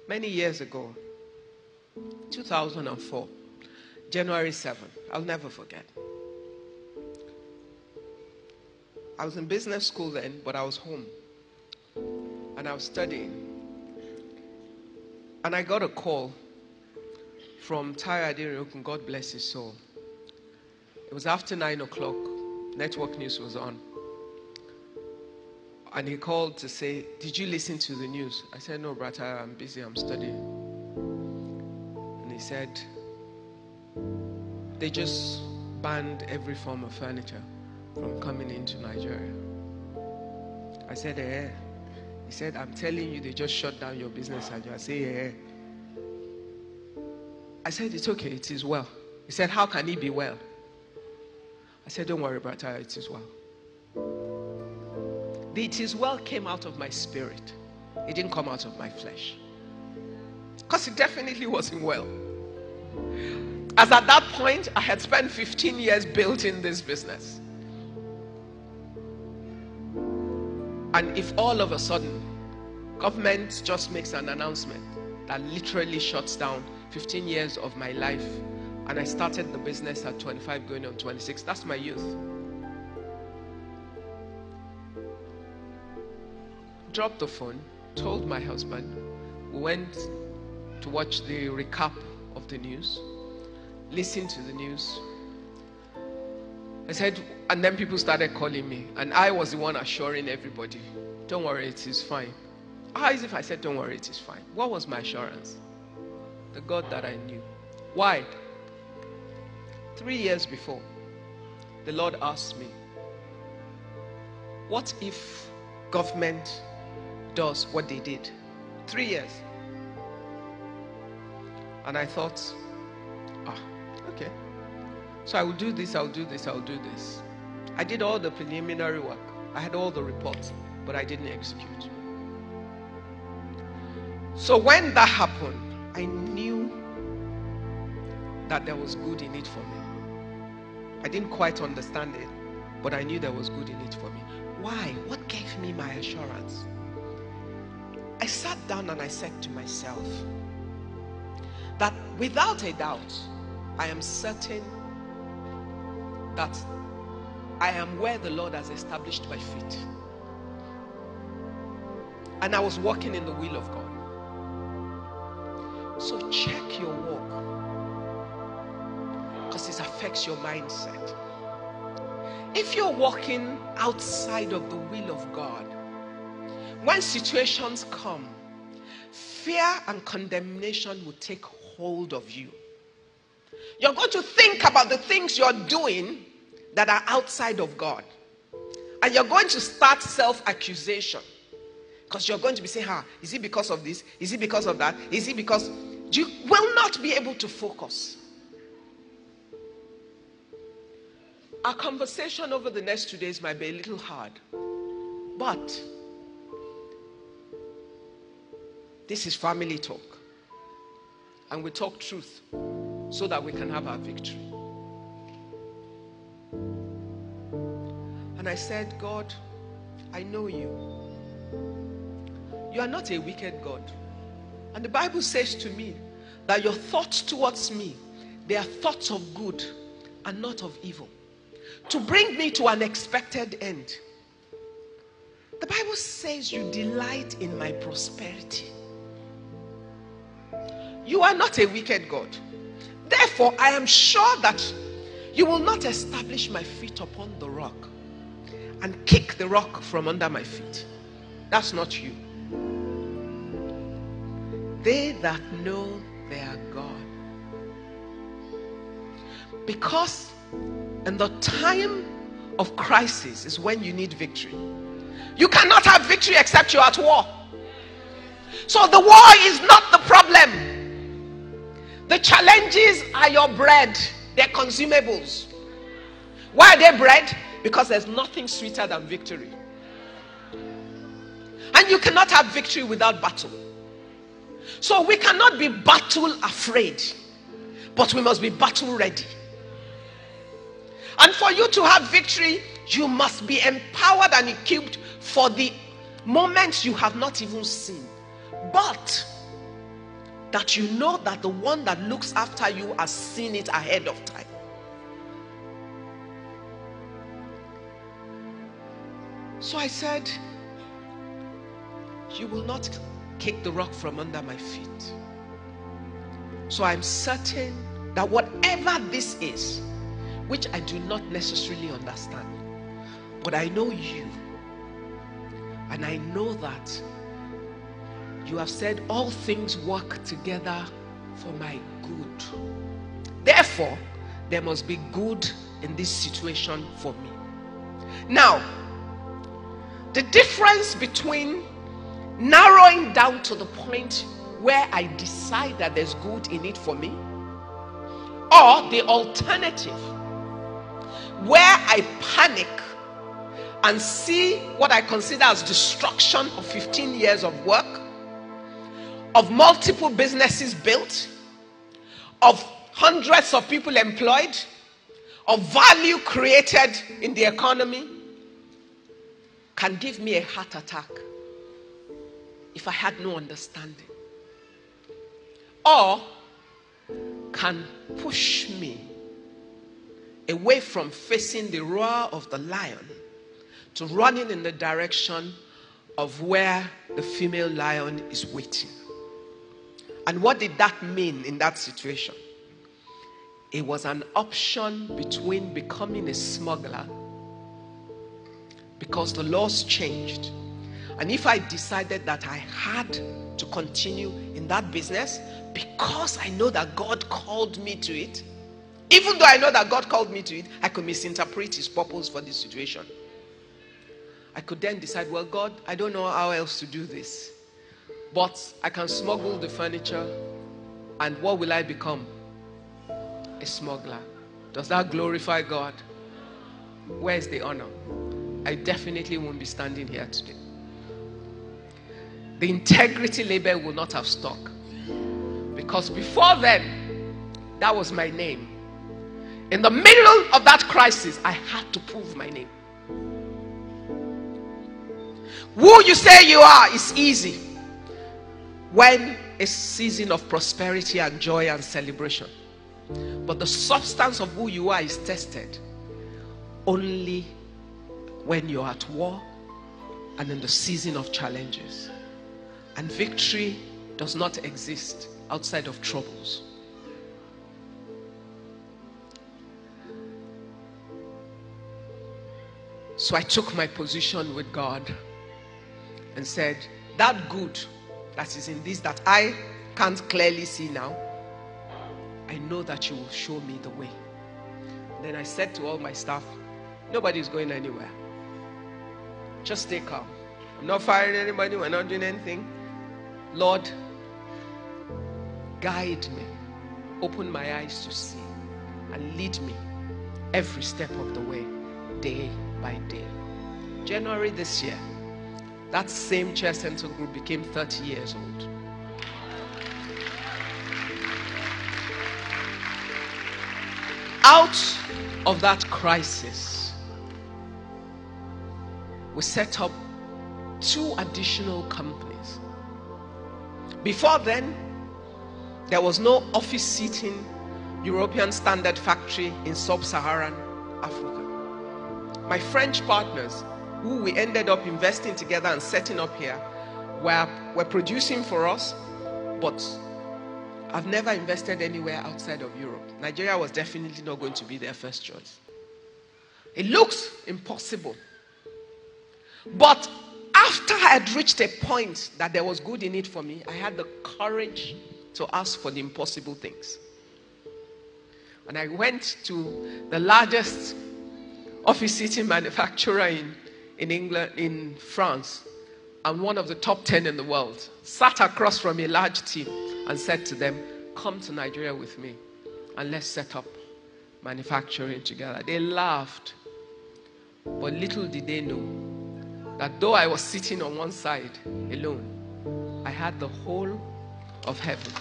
Many years ago, 2004, January 7th, I'll never forget. I was in business school then, but I was home. And I was studying. And I got a call from Taya Adirokun, God bless his soul. It was after 9 o'clock. Network news was on. And he called to say, did you listen to the news? I said, no, brother, I'm busy, I'm studying. And he said, they just banned every form of furniture from coming into Nigeria. I said, eh. He said, I'm telling you, they just shut down your business. And I say, eh. I said, it's okay, it is well. He said, how can he be well? I said, don't worry, brother, it is well. The it is well came out of my spirit. It didn't come out of my flesh. Because it definitely wasn't well. As at that point, I had spent 15 years building this business. And if all of a sudden, government just makes an announcement that literally shuts down 15 years of my life, and I started the business at 25 going on 26, that's my youth. Dropped the phone, told my husband, we went to watch the recap of the news, listened to the news. I said, and then people started calling me, and I was the one assuring everybody, don't worry, it is fine. How is it if I said, don't worry, it is fine? What was my assurance? The God that I knew. Why? 3 years before, the Lord asked me, what if government does what they did? 3 years. And I thought, okay. So I will do this, I'll do this, I'll do this. I did all the preliminary work. I had all the reports, but I didn't execute. So when that happened, I knew that there was good in it for me. I didn't quite understand it, but I knew there was good in it for me. Why? What gave me my assurance? I sat down and I said to myself that without a doubt, I am certain that I am where the Lord has established my feet. And I was walking in the will of God. So check your walk, because it affects your mindset. If you're walking outside of the will of God, when situations come, fear and condemnation will take hold of you. You're going to think about the things you're doing that are outside of God. And you're going to start self-accusation. Because you're going to be saying, is it because of this? Is it because of that? Is it because... You will not be able to focus. Our conversation over the next 2 days might be a little hard. But this is family talk. And we talk truth so that we can have our victory. And I said, God, I know you. You are not a wicked God. And the Bible says to me that your thoughts towards me, they are thoughts of good and not of evil, to bring me to an expected end. The Bible says you delight in my prosperity. You are not a wicked God. Therefore, I am sure that you will not establish my feet upon the rock and kick the rock from under my feet. That's not you. They that know their God. Because in the time of crisis is when you need victory. You cannot have victory except you're at war. So the war is not the problem. The challenges are your bread. They're consumables. Why are they bread? Because there's nothing sweeter than victory. And you cannot have victory without battle. So we cannot be battle afraid, but we must be battle ready. And for you to have victory, you must be empowered and equipped for the moments you have not even seen. But that you know that the one that looks after you has seen it ahead of time. So I said, you will not kick the rock from under my feet. So I'm certain that whatever this is, which I do not necessarily understand, but I know you, and I know that you have said all things work together for my good. Therefore, there must be good in this situation for me. Now, the difference between narrowing down to the point where I decide that there's good in it for me, or the alternative where I panic and see what I consider as destruction of 15 years of work, of multiple businesses built, of hundreds of people employed, of value created in the economy, can give me a heart attack if I had no understanding, or can push me away from facing the roar of the lion to running in the direction of where the female lion is waiting. And what did that mean in that situation? It was an option between becoming a smuggler, because the laws changed. And if I decided that I had to continue in that business because I know that God called me to it, even though I know that God called me to it, I could misinterpret his purpose for this situation. I could then decide, well, God, I don't know how else to do this, but I can smuggle the furniture, and what will I become? A smuggler. Does that glorify God? Where's the honor? I definitely won't be standing here today. The integrity label will not have stuck, because before then, that was my name. In the middle of that crisis, I had to prove my name. Who you say you are is easy when a season of prosperity and joy and celebration. But the substance of who you are is tested only when you're at war and in the season of challenges. And victory does not exist outside of troubles. So I took my position with God and said, that good that is in this that I can't clearly see now, I know that you will show me the way. Then I said to all my staff, nobody's going anywhere. Just stay calm. I'm not firing anybody. We're not doing anything. Lord, guide me. Open my eyes to see and lead me every step of the way, day by day. January this year, that same Chair Center group became 30 years old. Out of that crisis, we set up 2 additional companies. Before then, there was no office seating European standard factory in sub-Saharan Africa. My French partners, who we ended up investing together and setting up here, were producing for us, but I've never invested anywhere outside of Europe. Nigeria was definitely not going to be their first choice. It looks impossible. But after I had reached a point that there was good in it for me, I had the courage to ask for the impossible things. And I went to the largest office seating manufacturer in England, in France, and one of the top 10 in the world, sat across from a large team and said to them, come to Nigeria with me and let's set up manufacturing together. They laughed, but little did they know that though I was sitting on one side alone, I had the whole of heaven.